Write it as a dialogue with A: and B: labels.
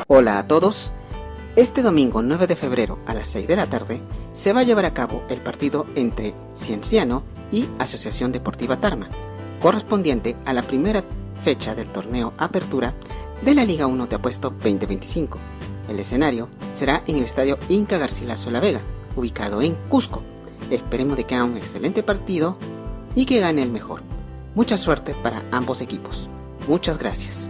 A: Hola a todos. Este domingo 9 de febrero a las 6 de la tarde se va a llevar a cabo el partido entre Cienciano y Asociación Deportiva Tarma, correspondiente a la primera fecha del Torneo Apertura de la Liga 1 Te Apuesto 2025. El escenario será en el estadio Inca Garcilaso La Vega, ubicado en Cusco. Esperemos de que haga un excelente partido y que gane el mejor. Mucha suerte para ambos equipos. Muchas gracias.